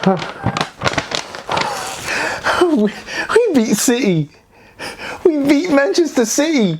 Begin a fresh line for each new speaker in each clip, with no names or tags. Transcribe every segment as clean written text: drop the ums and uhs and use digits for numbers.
We beat City. We beat Manchester City.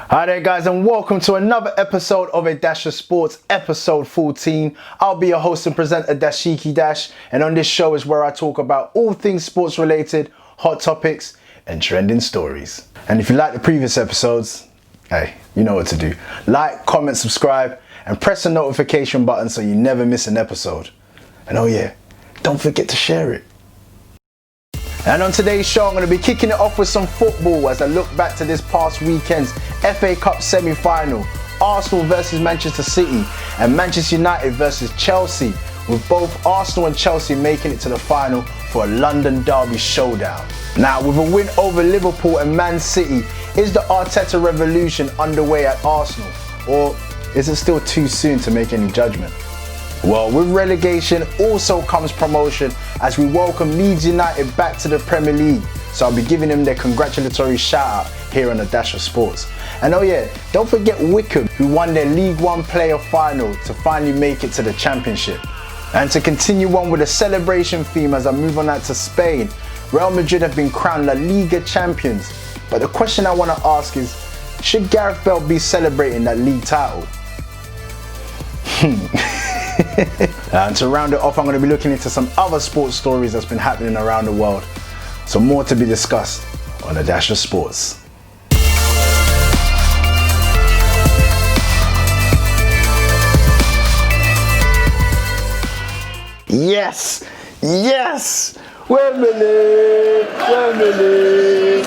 Hi there guys, and welcome to another episode of A Dash of Sports, episode 14. I'll be your host and presenter, Dashiki Dash, and on this show is where I talk about all things sports related, hot topics and trending stories. And if you like the previous episodes, hey, you know what to do. Like, comment, subscribe and press the notification button so you never miss an episode. And oh yeah, don't forget to share it. And on today's show, I'm going to be kicking it off with some football as I look back to this past weekend's FA Cup semi-final, Arsenal versus Manchester City and Manchester United versus Chelsea, with both Arsenal and Chelsea making it to the final for a London derby showdown. Now, with a win over Liverpool and Man City, is the Arteta revolution underway at Arsenal, or is it still too soon to make any judgment? Well, with relegation also comes promotion as we welcome Leeds United back to the Premier League. So I'll be giving them their congratulatory shout out here on A Dash of Sports. And oh yeah, don't forget Wycombe, who won their League One playoff final to finally make it to the Championship. And to continue on with the celebration theme as I move on out to Spain, Real Madrid have been crowned La Liga champions. But the question I want to ask is, should Gareth Bale be celebrating that league title? And to round it off, I'm going to be looking into some other sports stories that's been happening around the world. So more to be discussed on A Dash of Sports. Yes! Yes! Wembley! Wembley!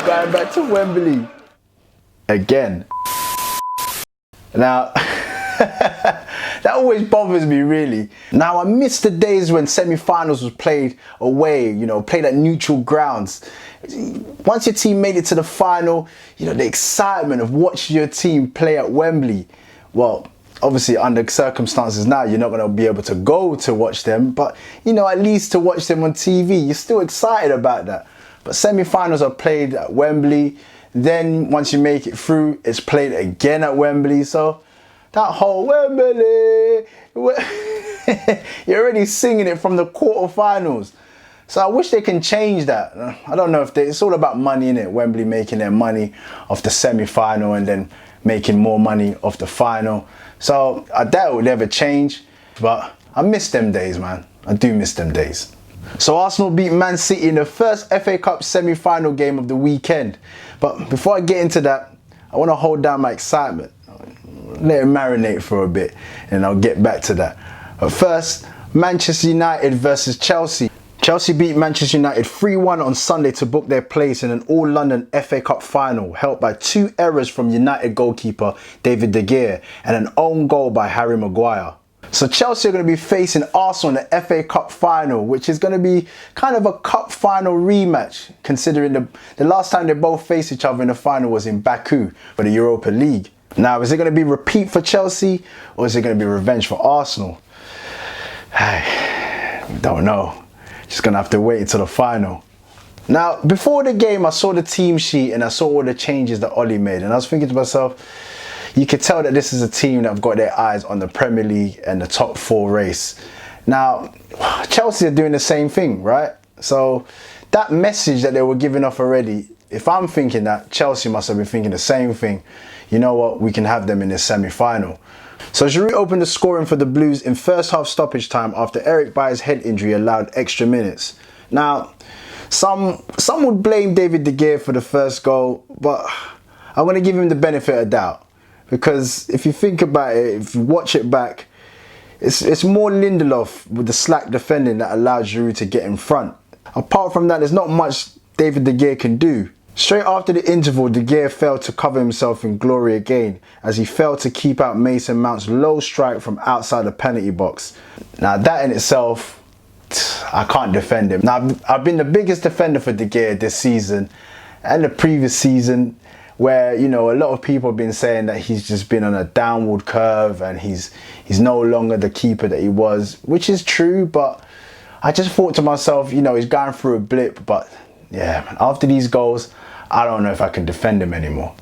Going back to Wembley. Again. Now, that always bothers me really. Now, I miss the days when semi-finals was played away, played at neutral grounds. Once your team made it to the final, the excitement of watching your team play at Wembley. Well, obviously under circumstances now, you're not going to be able to go to watch them, but at least to watch them on TV, you're still excited about that. But semi-finals are played at Wembley. Then once you make it through, it's played again at Wembley. So that whole Wembley, you're already singing it from the quarterfinals. So I wish they can change that. I don't know if it's all about money, innit? Wembley making their money off the semi-final and then making more money off the final. So I doubt it would ever change, but I miss them days, man. I do miss them days. So Arsenal beat Man City in the first FA Cup semi-final game of the weekend. But before I get into that, I want to hold down my excitement. Let it marinate for a bit and I'll get back to that. But first, Manchester United versus Chelsea. Chelsea beat Manchester United 3-1 on Sunday to book their place in an all-London FA Cup final, helped by 2 errors from United goalkeeper David De Gea and an own goal by Harry Maguire. So Chelsea are going to be facing Arsenal in the FA Cup final, which is going to be kind of a cup final rematch, considering the last time they both faced each other in the final was in Baku for the Europa League. Now, is it going to be repeat for Chelsea or is it going to be revenge for Arsenal? Don't know. Just going to have to wait until the final. Now, before the game, I saw the team sheet and I saw all the changes that Oli made. And I was thinking to myself, you could tell that this is a team that have got their eyes on the Premier League and the top 4 race. Now, Chelsea are doing the same thing, right? So that message that they were giving off already, if I'm thinking that, Chelsea must have been thinking the same thing. You know what, we can have them in this semi-final. So Giroud opened the scoring for the Blues in first half stoppage time after Eric Bayer's head injury allowed extra minutes. Now, some would blame David De Gea for the first goal, but I want to give him the benefit of doubt. Because if you think about it, if you watch it back, it's more Lindelof with the slack defending that allowed Giroud to get in front. Apart from that, there's not much David De Gea can do. Straight after the interval, De Gea failed to cover himself in glory again as he failed to keep out Mason Mount's low strike from outside the penalty box. Now that in itself, I can't defend him. Now I've been the biggest defender for De Gea this season and the previous season. where, you know, a lot of people have been saying that he's just been on a downward curve and he's no longer the keeper that he was, which is true, but I just thought to myself, you know, he's going through a blip, but yeah, man, after these goals, I don't know if I can defend him anymore.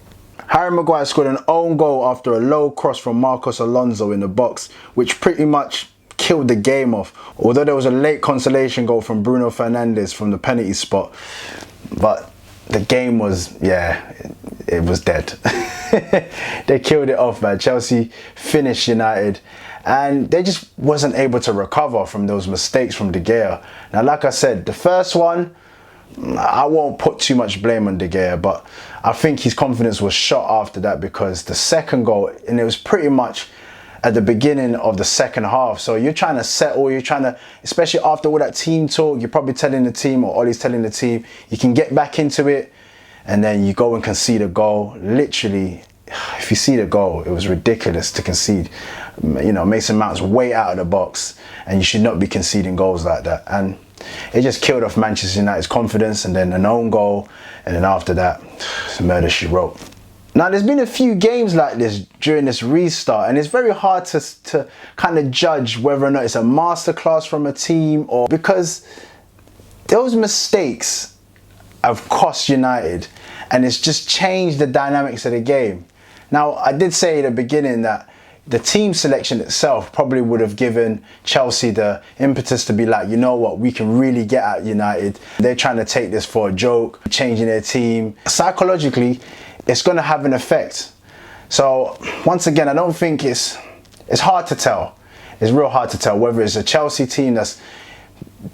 Harry Maguire scored an own goal after a low cross from Marcos Alonso in the box, which pretty much killed the game off. Although there was a late consolation goal from Bruno Fernandes from the penalty spot, but the game was, yeah, it was dead. They killed it off, man. Chelsea finished United and they just wasn't able to recover from those mistakes from De Gea. Now, like I said, the first one, I won't put too much blame on De Gea, but I think his confidence was shot after that, because the second goal, and it was pretty much at the beginning of the second half. So you're trying to settle, you're trying to, especially after all that team talk, you're probably telling the team, or Ollie's telling the team, you can get back into it, and then you go and concede a goal. Literally, if you see the goal, it was ridiculous to concede. You know, Mason Mount's way out of the box, and you should not be conceding goals like that. And it just killed off Manchester United's confidence, and then an own goal, and then after that, murder she wrote. Now, there's been a few games like this during this restart, and it's very hard to kind of judge whether or not it's a masterclass from a team, or because those mistakes have cost United, and it's just changed the dynamics of the game. Now, I did say at the beginning that the team selection itself probably would have given Chelsea the impetus to be like, you know what, we can really get at United. They're trying to take this for a joke, changing their team. Psychologically, it's going to have an effect. So once again, I don't think it's hard to tell. It's real hard to tell whether it's a Chelsea team that's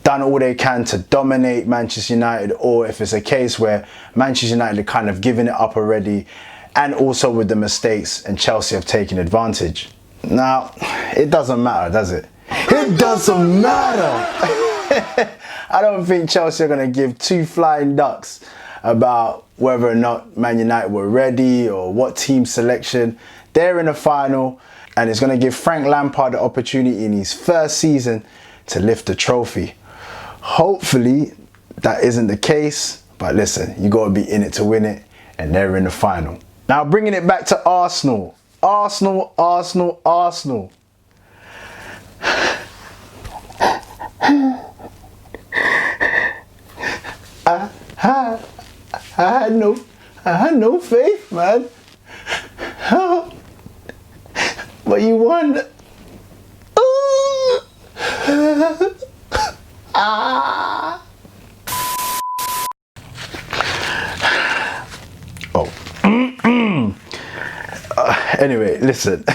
done all they can to dominate Manchester United, or if it's a case where Manchester United are kind of giving it up already, and also with the mistakes, and Chelsea have taken advantage. Now, it doesn't matter, does it? It doesn't matter. I don't think Chelsea are going to give two flying ducks about whether or not Man United were ready or what team selection. They're in the final, and it's going to give Frank Lampard the opportunity in his first season to lift the trophy. Hopefully that isn't the case, but listen, you got to be in it to win it, and they're in the final. Now, bringing it back to Arsenal. Arsenal. I had no faith, man. But you won. Anyway, listen.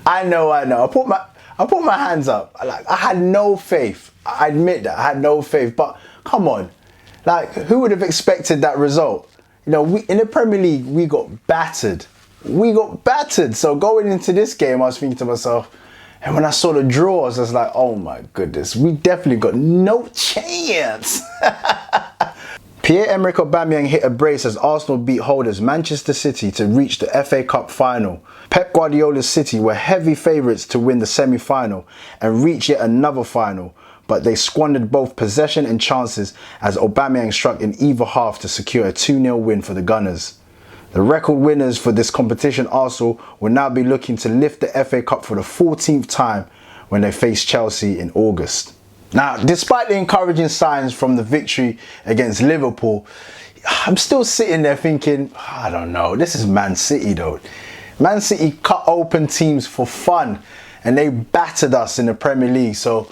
I know. I put my hands up. Like, I had no faith. I admit that I had no faith. But come on, like, who would have expected that result? You know, in the Premier League, we got battered. So going into this game, I was thinking to myself, and when I saw the draws, I was like, oh my goodness, we definitely got no chance. Pierre-Emerick Aubameyang hit a brace as Arsenal beat holders Manchester City to reach the FA Cup final. Pep Guardiola's City were heavy favourites to win the semi-final and reach yet another final, but they squandered both possession and chances as Aubameyang struck in either half to secure a 2-0 win for the Gunners. The record winners for this competition, Arsenal, will now be looking to lift the FA Cup for the 14th time when they face Chelsea in August. Now, despite the encouraging signs from the victory against Liverpool, I'm still sitting there thinking, I don't know, this is Man City though. Man City cut open teams for fun and they battered us in the Premier League. So,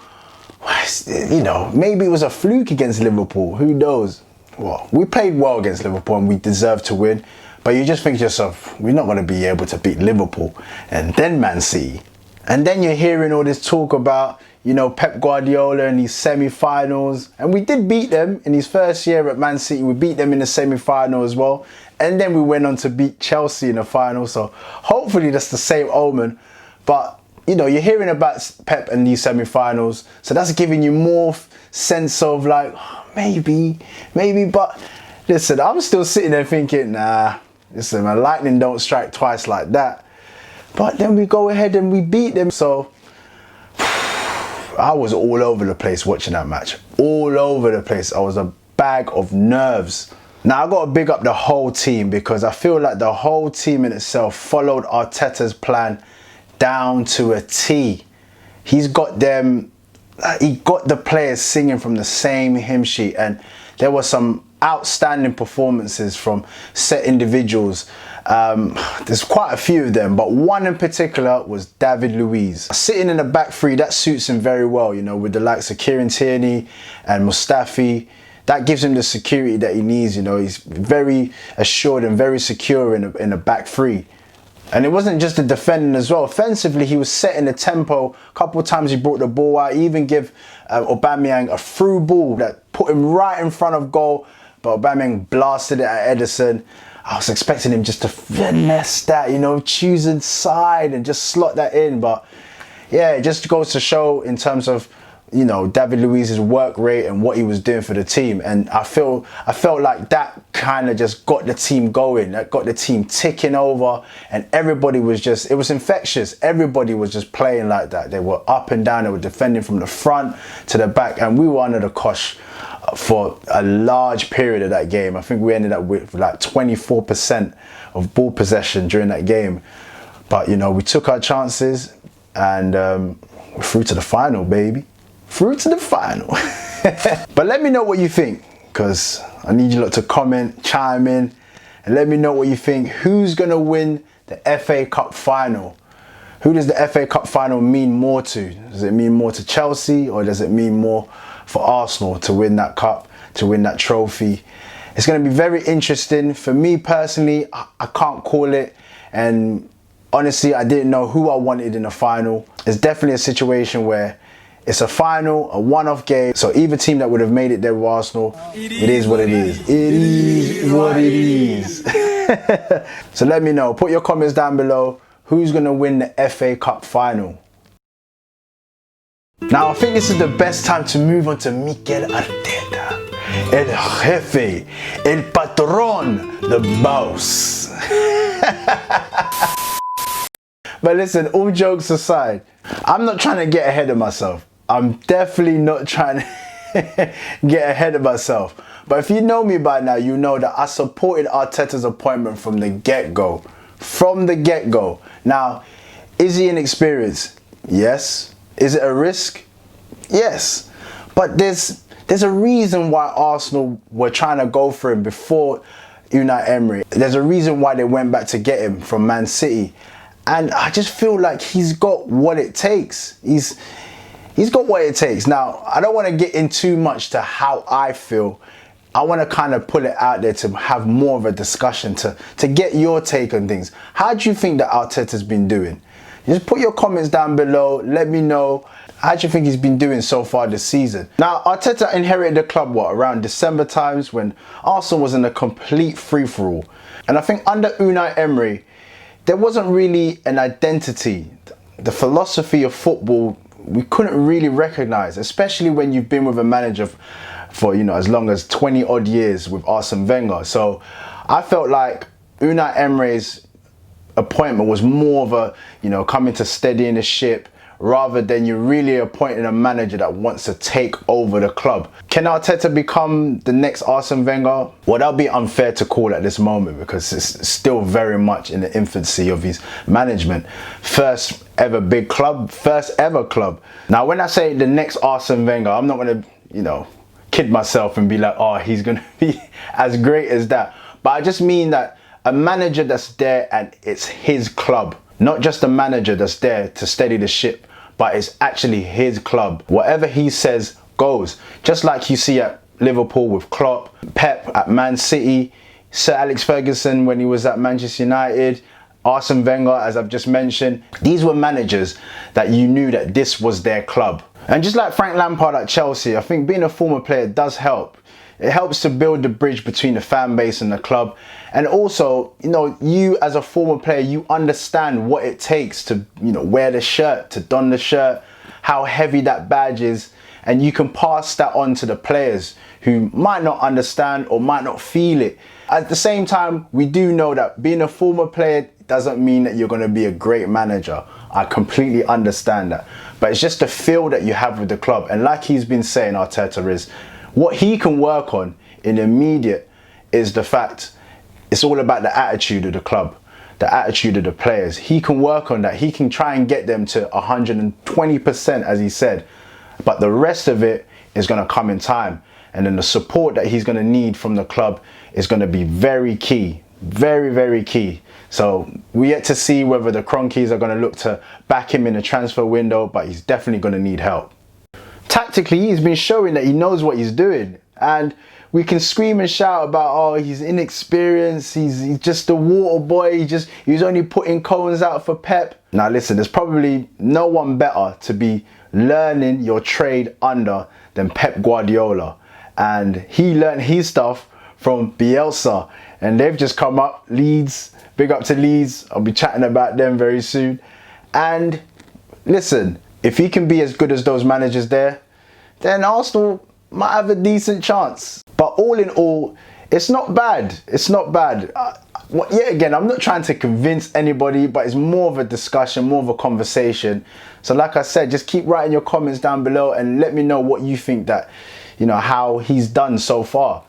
you know, maybe it was a fluke against Liverpool. Who knows? Well, we played well against Liverpool and we deserved to win. But you just think to yourself, we're not going to be able to beat Liverpool and then Man City. And then you're hearing all this talk about, you know, Pep Guardiola and these semi-finals. And we did beat them in his first year at Man City. We beat them in the semi-final as well. And then we went on to beat Chelsea in the final. So hopefully that's the same omen. But, you know, you're hearing about Pep and these semi-finals. So that's giving you more sense of like, maybe. But listen, I'm still sitting there thinking, nah, listen, man, lightning don't strike twice like that. But then we go ahead and we beat them. So I was all over the place watching that match. All over the place. I was a bag of nerves. Now, I got to big up the whole team because I feel like the whole team in itself followed Arteta's plan down to a T. He's got them, he got the players singing from the same hymn sheet, and there were some outstanding performances from set individuals. There's quite a few of them, but one in particular was David Luiz. Sitting in the back three, that suits him very well, you know, with the likes of Kieran Tierney and Mustafi. That gives him the security that he needs, you know. He's very assured and very secure in the back three. And it wasn't just the defending as well. Offensively, he was setting the tempo. A couple of times he brought the ball out. He even gave Aubameyang a through ball that put him right in front of goal. But Aubameyang blasted it at Ederson. I was expecting him just to finesse that, you know, choosing side and just slot that in. But yeah, it just goes to show in terms of, you know, David Luiz's work rate and what he was doing for the team. And I felt like that kind of just got the team going. That got the team ticking over, and everybody was just, it was infectious. Everybody was just playing like that. They were up and down. They were defending from the front to the back, and we were under the cosh for a large period of that game. I think we ended up with like 24% of ball possession during that game. But, you know, we took our chances, and we're through to the final, baby. Through to the final. But let me know what you think, because I need you lot to comment, chime in, and let me know what you think. Who's going to win the FA Cup final? Who does the FA Cup final mean more to? Does it mean more to Chelsea, or does it mean more for Arsenal to win that cup, to win that trophy? It's going to be very interesting. For me personally, I can't call it. And honestly, I didn't know who I wanted in the final. It's definitely a situation where it's a final, a one-off game. So either team that would have made it there with Arsenal, it is what it is. It is what it is. So let me know. Put your comments down below. Who's going to win the FA Cup final? Now, I think this is the best time to move on to Mikel Arteta. El Jefe, El Patron, the boss. But listen, all jokes aside, I'm not trying to get ahead of myself. I'm definitely not trying to get ahead of myself. But if you know me by now, you know that I supported Arteta's appointment from the get-go. From the get-go. Now, is he inexperienced? Yes. Is it a risk? Yes. But there's a reason why Arsenal were trying to go for him before Unai Emery. There's a reason why they went back to get him from Man City. And I just feel like he's got what it takes. He's got what it takes. Now, I don't want to get in too much to how I feel. I want to kind of put it out there to have more of a discussion, to get your take on things. How do you think that Arteta's been doing? Just put your comments down below. Let me know. How do you think he's been doing so far this season? Now, Arteta inherited the club, around December times, when Arsenal was in a complete free-for-all. And I think under Unai Emery, there wasn't really an identity. The philosophy of football, we couldn't really recognize, especially when you've been with a manager for, you know, as long as 20 odd years with Arsene Wenger. So I felt like Unai Emery's appointment was more of a, you know, coming to steadying the ship, rather than you really appointing a manager that wants to take over the club. Can Arteta become the next Arsene Wenger? Well, that would be unfair to call at this moment, because it's still very much in the infancy of his management. First ever big club, first ever club. Now, when I say the next Arsene Wenger, I'm not going to, you know, kid myself and be like, oh, he's going to be as great as that. But I just mean that a manager that's there and it's his club. Not just a manager that's there to steady the ship, but it's actually his club. Whatever he says goes. Just like you see at Liverpool with Klopp, Pep at Man City, Sir Alex Ferguson when he was at Manchester United, Arsene Wenger, as I've just mentioned. These were managers that you knew that this was their club. And just like Frank Lampard at Chelsea, I think being a former player does help. It helps to build the bridge between the fan base and the club. And also, you know, you as a former player, you understand what it takes to, you know, wear the shirt, to don the shirt, how heavy that badge is. And you can pass that on to the players who might not understand or might not feel it. At the same time, we do know that being a former player doesn't mean that you're going to be a great manager. I completely understand that. But it's just the feel that you have with the club. And like he's been saying, Arteta, is what he can work on in the immediate is the fact it's all about the attitude of the club, the attitude of the players. He can work on that. He can try and get them to 120%, as he said. But the rest of it is going to come in time. And then the support that he's going to need from the club is going to be very key. Very, very key. So we yet to see whether the Cronkies are going to look to back him in the transfer window, but he's definitely going to need help. Tactically, he's been showing that he knows what he's doing. And we can scream and shout about, oh, he's inexperienced, he's just a water boy, he was only putting cones out for Pep. Now listen, there's probably no one better to be learning your trade under than Pep Guardiola. And he learned his stuff from Bielsa. And they've just come up, Leeds, big up to Leeds, I'll be chatting about them very soon. And listen, if he can be as good as those managers there, then Arsenal might have a decent chance. But all in all, it's not bad. It's not bad. Yet again, I'm not trying to convince anybody, but it's more of a discussion, more of a conversation. So like I said, just keep writing your comments down below and let me know what you think that, how he's done so far.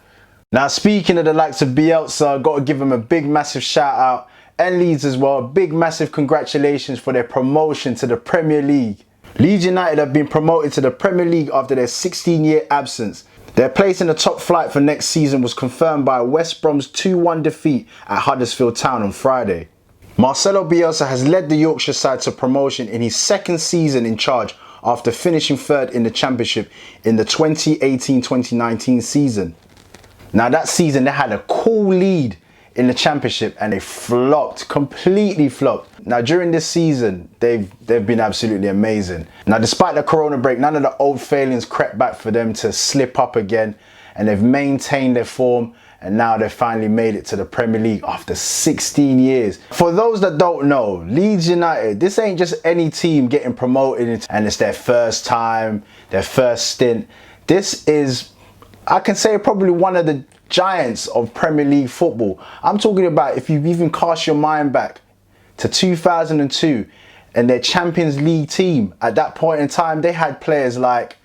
Now, speaking of the likes of Bielsa, got to give him a big, massive shout out. And Leeds as well. Big, massive congratulations for their promotion to the Premier League. Leeds United have been promoted to the Premier League after their 16-year absence. Their place in the top flight for next season was confirmed by West Brom's 2-1 defeat at Huddersfield Town on Friday. Marcelo Bielsa has led the Yorkshire side to promotion in his second season in charge after finishing third in the Championship in the 2018-2019 season. Now that season they had a cool lead in the Championship and they flopped, completely flopped. Now during this season, they've been absolutely amazing. Now despite the Corona break, none of the old failings crept back for them to slip up again, and they've maintained their form, and now they've finally made it to the Premier League after 16 years. For those that don't know, Leeds United, this ain't just any team getting promoted and it's their first time, their first stint. This is, I can say, probably one of the giants of Premier League football. I'm talking about, if you even cast your mind back to 2002 and their Champions League team, at that point in time they had players like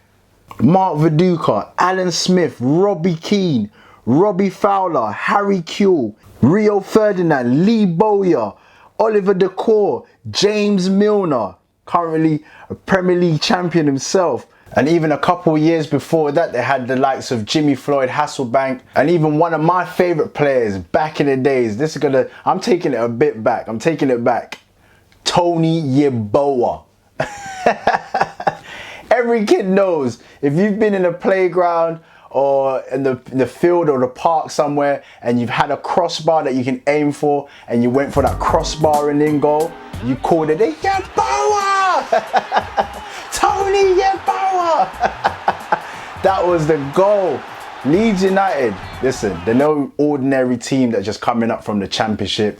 Mark Viduka, Alan Smith, Robbie Keane, Robbie Fowler, Harry Kewell, Rio Ferdinand, Lee Bowyer, Oliver Decore, James Milner, currently a Premier League champion himself. And even a couple of years before that, they had the likes of Jimmy Floyd Hasselbank, and even one of my favourite players back in the days. I'm taking it a bit back. I'm taking it back. Tony Yeboah. Every kid knows, if you've been in a playground or in the field or the park somewhere and you've had a crossbar that you can aim for and you went for that crossbar and in goal, you called it a Yeboah! Tony Yeboah! That was the goal. Leeds United, listen, they're no ordinary team that's just coming up from the Championship.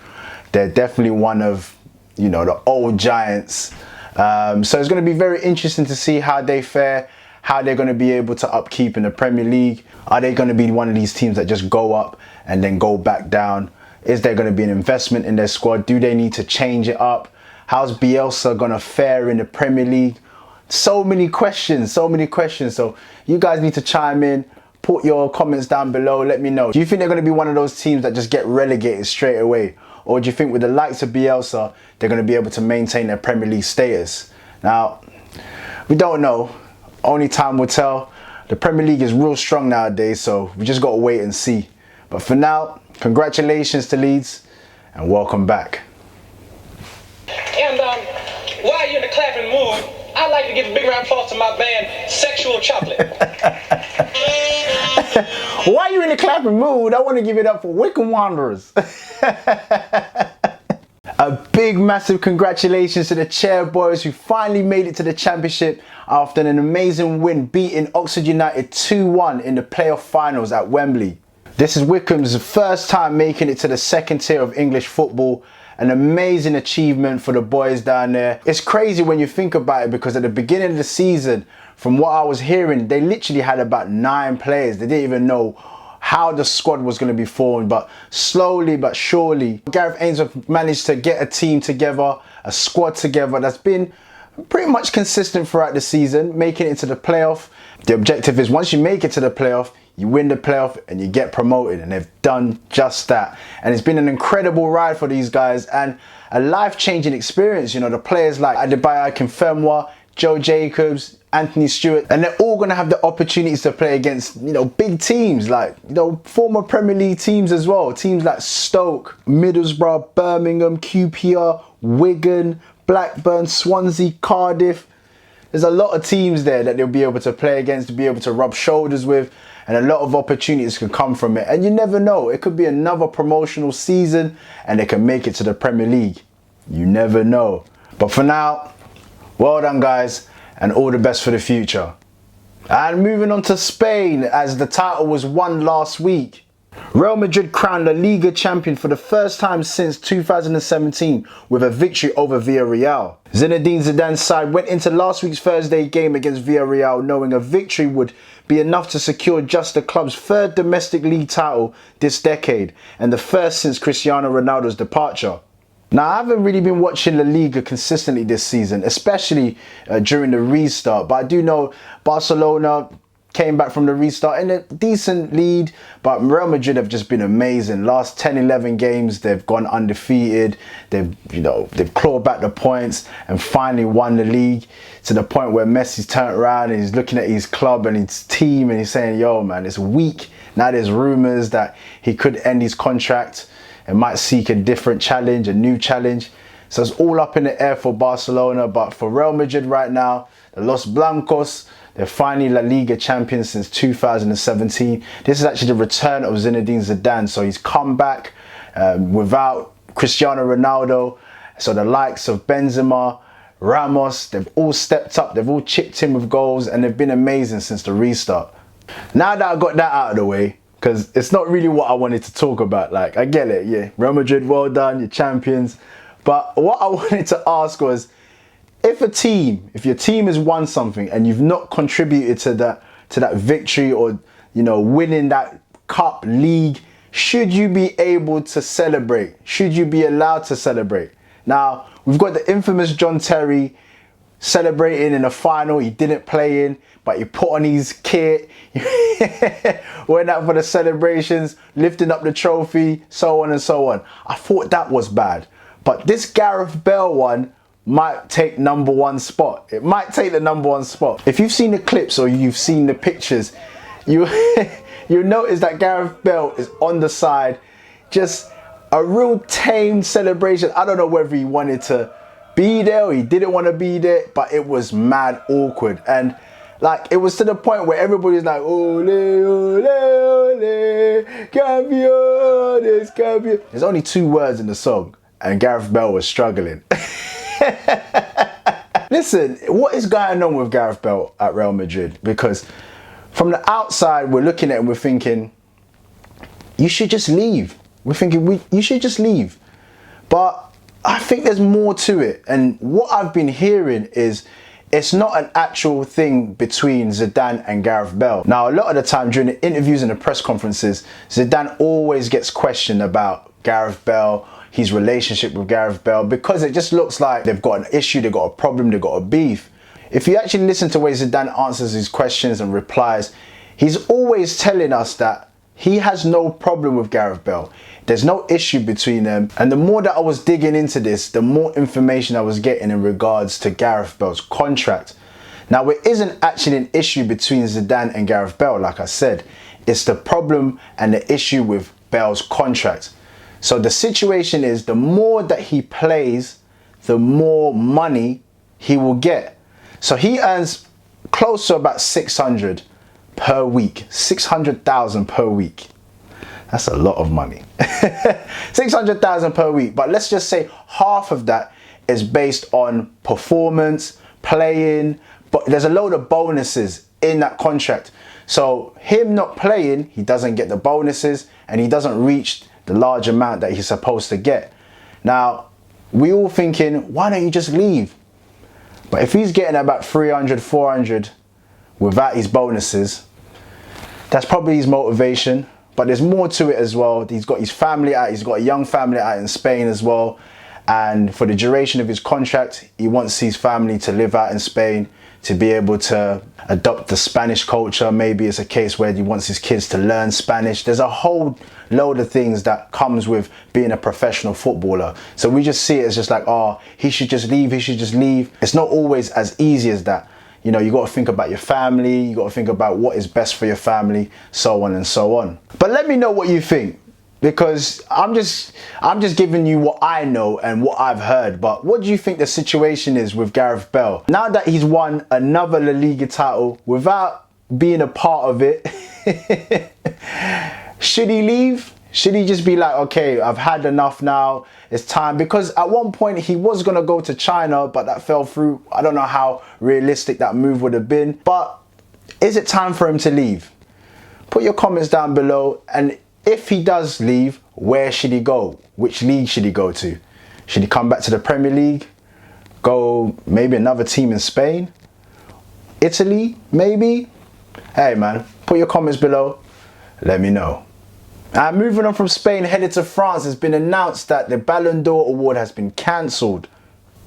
They're definitely one of, the old giants. So it's going to be very interesting to see how they fare, how they're going to be able to upkeep in the Premier League. Are they going to be one of these teams that just go up and then go back down? Is there going to be an investment in their squad? Do they need to change it up? How's Bielsa going to fare in the Premier League? So many questions, so many questions. So you guys need to chime in, put your comments down below, let me know. Do you think they're going to be one of those teams that just get relegated straight away? Or do you think with the likes of Bielsa, they're going to be able to maintain their Premier League status? Now, we don't know. Only time will tell. The Premier League is real strong nowadays, so we just got to wait and see. But for now, congratulations to Leeds and welcome back.
And while you're in the clapping mood, I'd like to give a big round of applause to my band, Sexual Chocolate.
While you're in the clapping mood, I want to give it up for Wycombe Wanderers. A big, massive congratulations to the Chair Boys who finally made it to the Championship after an amazing win, beating Oxford United 2-1 in the playoff finals at Wembley. This is Wycombe's first time making it to the second tier of English football. An amazing achievement for the boys down there. It's crazy when you think about it, because at the beginning of the season, from what I was hearing, they literally had about 9 players. They didn't even know how the squad was going to be formed, but slowly but surely, Gareth Ainsworth managed to get a team together, a squad together that's been pretty much consistent throughout the season, making it into the playoff. The objective is, once you make it to the playoff, you win the playoff and you get promoted, and they've done just that. And it's been an incredible ride for these guys and a life-changing experience. You know, the players like Adebayo Akinfenwa, Joe Jacobs, Anthony Stewart, and they're all going to have the opportunities to play against, you know, big teams like, you know, former Premier League teams as well. Teams like Stoke, Middlesbrough, Birmingham, QPR, Wigan, Blackburn, Swansea, Cardiff. There's a lot of teams there that they'll be able to play against, to be able to rub shoulders with, and a lot of opportunities can come from it. And you never know, it could be another promotional season and they can make it to the Premier League. You never know. But for now, well done guys, and all the best for the future. And moving on to Spain, as the title was won last week. Real Madrid crowned La Liga champion for the first time since 2017 with a victory over Villarreal. Zinedine Zidane's side went into last week's Thursday game against Villarreal knowing a victory would be enough to secure just the club's third domestic league title this decade and the first since Cristiano Ronaldo's departure. Now, I haven't really been watching La Liga consistently this season, especially during the restart, but I do know Barcelona came back from the restart in a decent lead, but Real Madrid have just been amazing. Last 10-11 games, they've gone undefeated. They've clawed back the points and finally won the league, to the point where Messi's turned around and he's looking at his club and his team and he's saying, yo man, it's weak. Now there's rumours that he could end his contract and might seek a different challenge, a new challenge. So it's all up in the air for Barcelona, but for Real Madrid right now, the Los Blancos, they're finally La Liga champions since 2017. This is actually the return of Zinedine Zidane, so he's come back without Cristiano Ronaldo. So the likes of Benzema, Ramos, they've all stepped up, they've all chipped in with goals, and they've been amazing since the restart. Now that I got that out of the way, because it's not really what I wanted to talk about. Like, I get it, yeah, Real Madrid, well done, you're champions. But what I wanted to ask was, if your team has won something and you've not contributed to that victory, or, you know, winning that cup, league, should you be able to celebrate? Should you be allowed to celebrate? Now, we've got the infamous John Terry celebrating in the final. He didn't play in, but he put on his kit, went out for the celebrations, lifting up the trophy, so on and so on. I thought that was bad. But this Gareth Bale one might take #1 spot. It might take the #1 spot. If you've seen the clips or you've seen the pictures, you'll notice that Gareth Bale is on the side, just a real tame celebration. I don't know whether he wanted to be there or he didn't want to be there, but it was mad awkward. And like, it was to the point where everybody's like, ole, ole, ole, campeones, campeones. There's only 2 words in the song, and Gareth Bale was struggling. Listen, what is going on with Gareth Bale at Real Madrid? Because from the outside, we're looking at him, we're thinking, you should just leave. We're thinking, you should just leave. But I think there's more to it. And what I've been hearing is, it's not an actual thing between Zidane and Gareth Bale. Now, a lot of the time during the interviews and the press conferences, Zidane always gets questioned about Gareth Bale, his relationship with Gareth Bale, because it just looks like they've got an issue, they've got a problem, they've got a beef. If you actually listen to the way Zidane answers his questions and replies, he's always telling us that he has no problem with Gareth Bale. There's no issue between them. And the more that I was digging into this, the more information I was getting in regards to Gareth Bale's contract. Now, it isn't actually an issue between Zidane and Gareth Bale, like I said. It's the problem and the issue with Bale's contract. So the situation is, the more that he plays, the more money he will get. So he earns close to about 600 per week, 600,000 per week. That's a lot of money. 600,000 per week. But let's just say half of that is based on performance, playing, but there's a load of bonuses in that contract. So him not playing, he doesn't get the bonuses and he doesn't reach the large amount that he's supposed to get. Now, we all thinking, why don't you just leave? But if he's getting about 300, 400 without his bonuses, that's probably his motivation. But there's more to it as well. He's got his family out, he's got a young family out in Spain as well. And for the duration of his contract, he wants his family to live out in Spain, to be able to adopt the Spanish culture. Maybe it's a case where he wants his kids to learn Spanish. There's a whole load of things that comes with being a professional footballer. So we just see it as just like, oh, he should just leave, he should just leave. It's not always as easy as that. You know, you got to think about your family, you got to think about what is best for your family, so on and so on. But let me know what you think, because I'm just giving you what I know and what I've heard. But what do you think the situation is with Gareth Bale? Now that he's won another La Liga title without being a part of it, should he leave? Should he just be like, okay, I've had enough now, it's time? Because at one point he was going to go to China, but that fell through. I don't know how realistic that move would have been. But is it time for him to leave? Put your comments down below. And if he does leave, where should he go? Which league should he go to? Should he come back to the Premier League? Go maybe another team in Spain? Italy, maybe? Hey man, put your comments below. Let me know. And moving on from Spain, headed to France, it's been announced that the Balon d'Or award has been cancelled.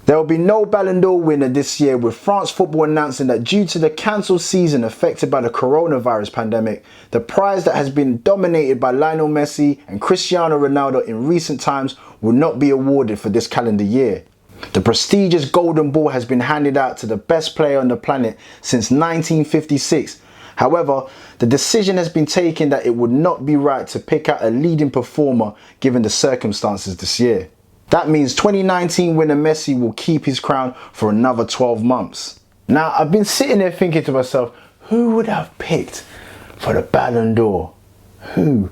There will be no Balon d'Or winner this year, with France football announcing that due to the cancelled season affected by the coronavirus pandemic, the prize that has been dominated by Lionel Messi and Cristiano Ronaldo in recent times will not be awarded for this calendar year. The prestigious Golden Ball has been handed out to the best player on the planet since 1956. However, the decision has been taken that it would not be right to pick out a leading performer given the circumstances this year. That means 2019 winner Messi will keep his crown for another 12 months. Now, I've been sitting there thinking to myself, who would have picked for the Balon d'Or? Who?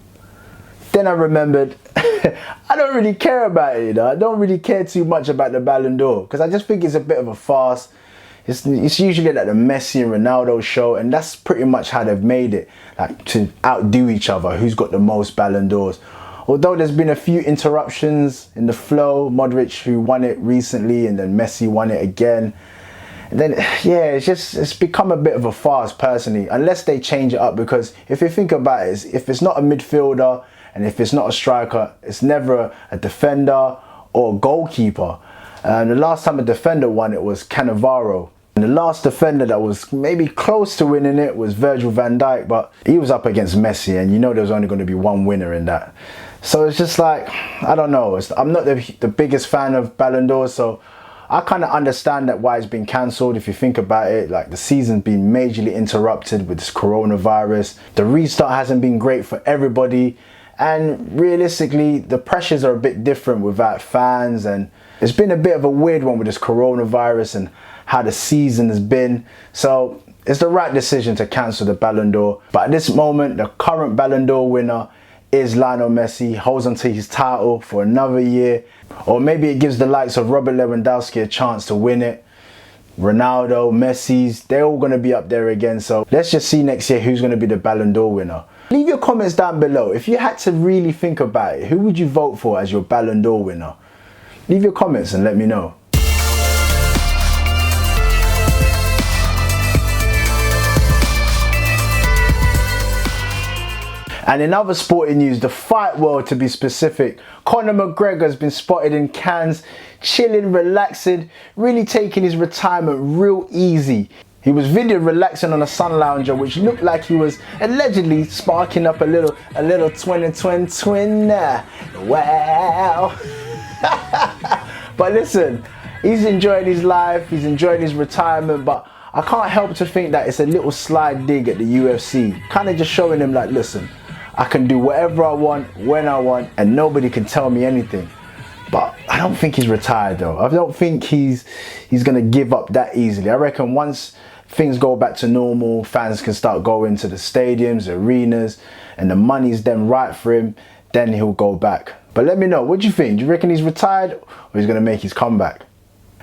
Then I remembered, I don't really care about it, you know? I don't really care too much about the Balon d'Or, because I just think it's a bit of a farce. It's usually like the Messi and Ronaldo show, and that's pretty much how they've made it, like to outdo each other, who's got the most Ballon d'Ors. Although there's been a few interruptions in the flow, Modric who won it recently and then Messi won it again. And then, yeah, it's become a bit of a farce personally, unless they change it up, because if you think about it, if it's not a midfielder and if it's not a striker, it's never a defender or a goalkeeper. And the last time a defender won it was Cannavaro. And the last defender that was maybe close to winning it was Virgil van Dijk, but he was up against Messi, and you know there was only going to be one winner in that. So it's just like, I don't know, I'm not the biggest fan of Ballon d'Or, so I kind of understand that why it's been cancelled. If you think about it, like the season's been majorly interrupted with this coronavirus. The restart hasn't been great for everybody, and realistically the pressures are a bit different without fans, and it's been a bit of a weird one with this coronavirus and how the season has been. So it's the right decision to cancel the Ballon d'Or. But at this moment, the current Ballon d'Or winner is Lionel Messi. He holds onto his title for another year. Or maybe it gives the likes of Robert Lewandowski a chance to win it. Ronaldo, Messi's, they're all going to be up there again. So let's just see next year who's going to be the Ballon d'Or winner. Leave your comments down below. If you had to really think about it, who would you vote for as your Ballon d'Or winner? Leave your comments and let me know. And in other sporting news, the fight world to be specific, Conor McGregor has been spotted in Cannes, chilling, relaxing, really taking his retirement real easy. He was videoed relaxing on a sun lounger, which looked like he was allegedly sparking up a little 2020. Wow. But listen, he's enjoying his life, he's enjoying his retirement, but I can't help to think that it's a little slide dig at the UFC. Kind of just showing him like, listen, I can do whatever I want, when I want, and nobody can tell me anything. But I don't think he's retired though. I don't think he's gonna give up that easily. I reckon once things go back to normal, fans can start going to the stadiums, arenas, and the money's then right for him, then he'll go back. But let me know, what do you think? Do you reckon he's retired or he's gonna make his comeback?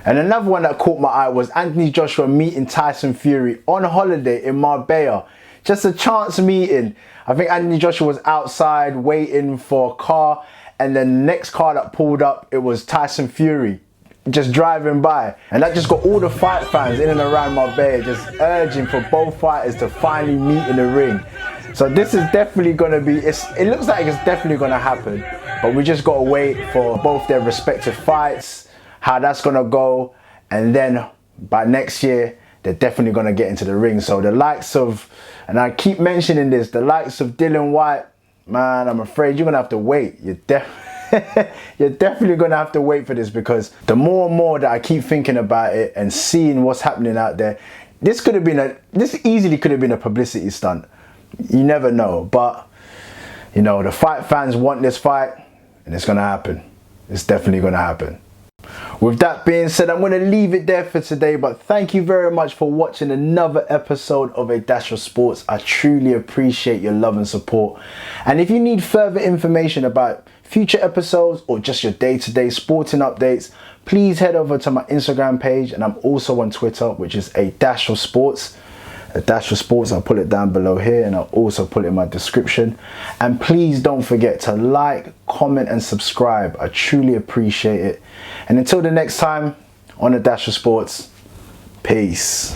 And another one that caught my eye was Anthony Joshua meeting Tyson Fury on holiday in Marbella. Just a chance meeting. I think Anthony Joshua was outside waiting for a car, and then the next car that pulled up, it was Tyson Fury just driving by. And that just got all the fight fans in and around Marbella just urging for both fighters to finally meet in the ring. So this is definitely going to be, it looks like it's definitely going to happen. But we just gotta wait for both their respective fights, how that's gonna go, and then by next year, they're definitely gonna get into the ring. So the likes of, and I keep mentioning this, the likes of Dillian Whyte, man, I'm afraid you're gonna have to wait. You're definitely gonna have to wait for this, because the more and more that I keep thinking about it and seeing what's happening out there, this easily could have been a publicity stunt. You never know, but you know, the fight fans want this fight, and it's gonna happen. It's definitely gonna happen. With that being said, I'm going to leave it there for today, but thank you very much for watching another episode of A Dash of Sports. I truly appreciate your love and support. And if you need further information about future episodes or just your day-to-day sporting updates, please head over to my Instagram page, and I'm also on Twitter, which is A Dash of Sports. A Dash of Sports, I'll put it down below here, and I'll also put it in my description. And please don't forget to like, comment and subscribe. I truly appreciate it. And until the next time on A Dash of Sports, peace.